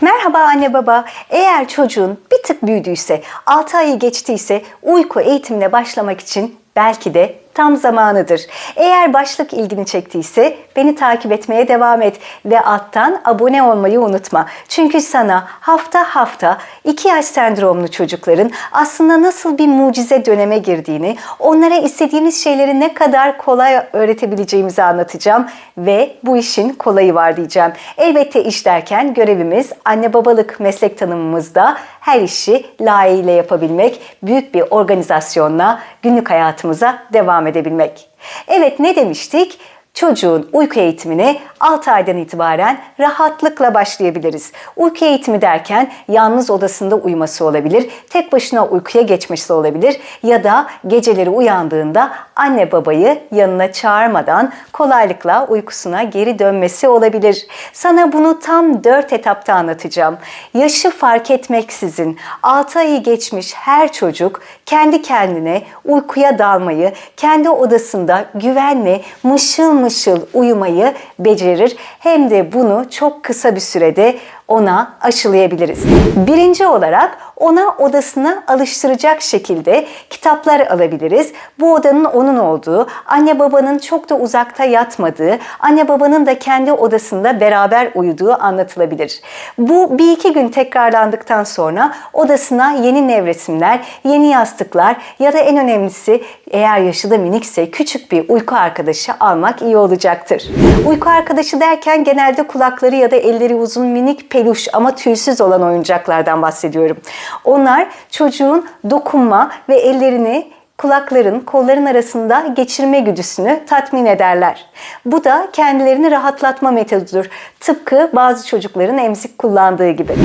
Merhaba anne baba. Eğer çocuğun bir tık büyüdüyse, 6 ayı geçtiyse uyku eğitimine başlamak için belki de tam zamanıdır. Eğer başlık ilgini çektiyse beni takip etmeye devam et ve alttan abone olmayı unutma. Çünkü sana hafta hafta 2 yaş sendromlu çocukların aslında nasıl bir mucize döneme girdiğini, onlara istediğimiz şeyleri ne kadar kolay öğretebileceğimizi anlatacağım ve bu işin kolayı var diyeceğim. Elbette iş derken görevimiz anne babalık meslek tanımımızda her işi layığıyla yapabilmek, büyük bir organizasyonla günlük hayatımıza devam edebilmek. Evet, ne demiştik? Çocuğun uyku eğitimine 6 aydan itibaren rahatlıkla başlayabiliriz. Uyku eğitimi derken yalnız odasında uyuması olabilir, tek başına uykuya geçmesi olabilir ya da geceleri uyandığında anne babayı yanına çağırmadan kolaylıkla uykusuna geri dönmesi olabilir. Sana bunu tam 4 etapta anlatacağım. Yaşı fark etmeksizin 6 ayı geçmiş her çocuk kendi kendine uykuya dalmayı, kendi odasında güvenle mışıl mışıl uyumayı becerir. Hem de bunu çok kısa bir sürede ona aşılayabiliriz. Birinci olarak ona odasına alıştıracak şekilde kitaplar alabiliriz. Bu odanın onun olduğu, anne babanın çok da uzakta yatmadığı, anne babanın da kendi odasında beraber uyuduğu anlatılabilir. Bu 1-2 gün tekrarlandıktan sonra odasına yeni nevresimler, yeni yastıklar ya da en önemlisi eğer yaşı da minikse küçük bir uyku arkadaşı almak iyi olacaktır. Uyku arkadaşı derken genelde kulakları ya da elleri uzun minik peluş ama tüysüz olan oyuncaklardan bahsediyorum. Onlar çocuğun dokunma ve ellerini kulakların, kolların arasında geçirme güdüsünü tatmin ederler. Bu da kendilerini rahatlatma metodudur. Tıpkı bazı çocukların emzik kullandığı gibi.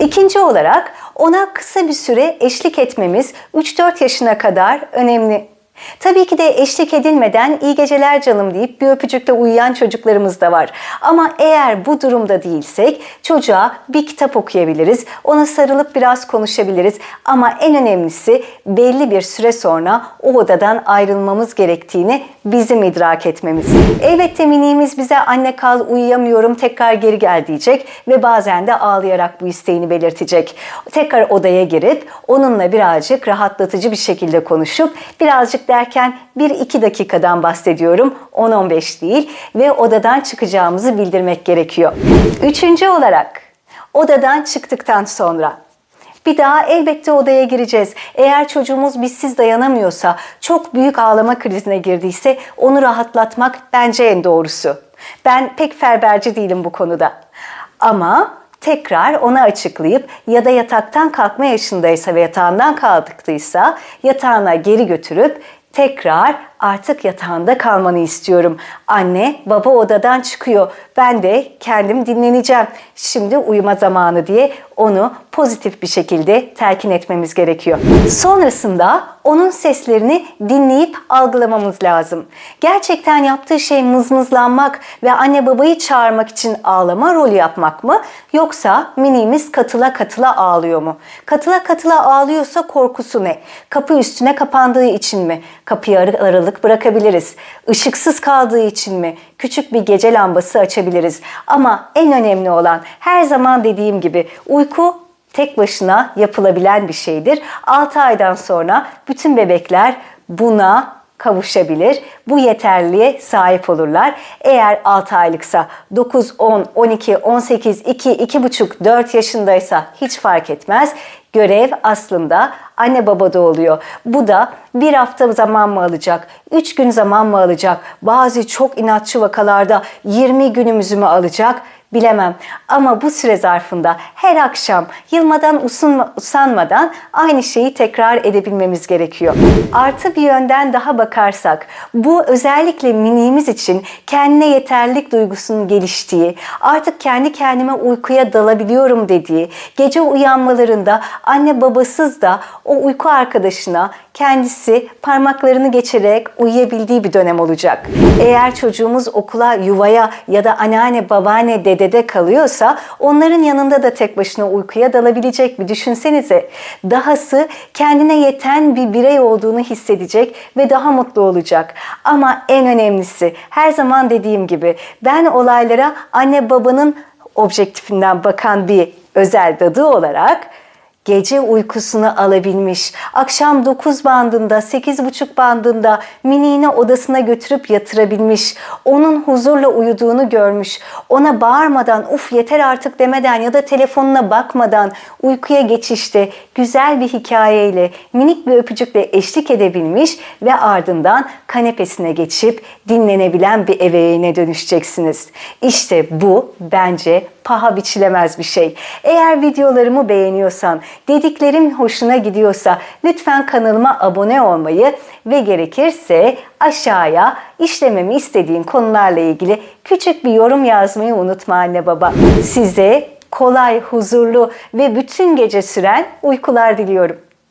İkinci olarak ona kısa bir süre eşlik etmemiz 3-4 yaşına kadar önemli. Tabii ki de eşlik edilmeden iyi geceler canım deyip bir öpücükle uyuyan çocuklarımız da var. Ama eğer bu durumda değilsek çocuğa bir kitap okuyabiliriz, ona sarılıp biraz konuşabiliriz. Ama en önemlisi belli bir süre sonra o odadan ayrılmamız gerektiğini bizim idrak etmemiz. Elbette miniğimiz bize anne kal uyuyamıyorum tekrar geri gel diyecek ve bazen de ağlayarak bu isteğini belirtecek. Tekrar odaya girip onunla birazcık rahatlatıcı bir şekilde konuşup birazcık derken 1-2 dakikadan bahsediyorum, 10-15 değil ve odadan çıkacağımızı bildirmek gerekiyor. Üçüncü olarak odadan çıktıktan sonra bir daha elbette odaya gireceğiz. Eğer çocuğumuz bizsiz dayanamıyorsa, çok büyük ağlama krizine girdiyse onu rahatlatmak bence en doğrusu. Ben pek ferberci değilim bu konuda. Ama tekrar ona açıklayıp ya da yataktan kalkma yaşındaysa ve yatağından kalktıysa yatağına geri götürüp tekrar artık yatağında kalmanı istiyorum. Anne, baba odadan çıkıyor. Ben de kendim dinleneceğim. Şimdi uyuma zamanı diye onu pozitif bir şekilde telkin etmemiz gerekiyor. Sonrasında onun seslerini dinleyip algılamamız lazım. Gerçekten yaptığı şey mızmızlanmak ve anne babayı çağırmak için ağlama rolü yapmak mı? Yoksa minimiz katıla katıla ağlıyor mu? Katıla katıla ağlıyorsa korkusu ne? Kapı üstüne kapandığı için mi? Kapıyı aralık bırakabiliriz. Işıksız kaldığı için mi? Küçük bir gece lambası açabiliriz. Ama en önemli olan her zaman dediğim gibi uyku tek başına yapılabilen bir şeydir. 6 aydan sonra bütün bebekler buna kavuşabilir. Bu yeterliğe sahip olurlar. Eğer 6 aylıksa 9, 10, 12, 18, 2, 2,5, 4 yaşındaysa hiç fark etmez. Görev aslında anne babada oluyor. Bu da 1 hafta zaman mı alacak, 3 gün zaman mı alacak, bazı çok inatçı vakalarda 20 günümüzü mü alacak bilemem. Ama bu süre zarfında her akşam yılmadan usanmadan aynı şeyi tekrar edebilmemiz gerekiyor. Artı bir yönden daha bakarsak, bu özellikle miniğimiz için kendine yeterlilik duygusunun geliştiği, artık kendi kendime uykuya dalabiliyorum dediği, gece uyanmalarında anne babasız da o uyku arkadaşına kendisi parmaklarını geçirerek uyuyabildiği bir dönem olacak. Eğer çocuğumuz okula, yuvaya ya da anneanne, babaanne, dedede kalıyorsa onların yanında da tek başına uykuya dalabilecek bir düşünsenize. Dahası kendine yeten bir birey olduğunu hissedecek ve daha mutlu olacak. Ama en önemlisi her zaman dediğim gibi ben olaylara anne babanın objektifinden bakan bir özel dadı olarak gece uykusunu alabilmiş, akşam 9 bandında, 8.30 bandında miniğini odasına götürüp yatırabilmiş, onun huzurla uyuduğunu görmüş, ona bağırmadan, uf yeter artık demeden ya da telefonuna bakmadan uykuya geçişte güzel bir hikayeyle, minik bir öpücükle eşlik edebilmiş ve ardından kanepesine geçip dinlenebilen bir ebeveyne dönüşeceksiniz. İşte bu bence paha biçilemez bir şey. Eğer videolarımı beğeniyorsan, dediklerim hoşuna gidiyorsa lütfen kanalıma abone olmayı ve gerekirse aşağıya işlememi istediğin konularla ilgili küçük bir yorum yazmayı unutma anne baba. Size kolay, huzurlu ve bütün gece süren uykular diliyorum.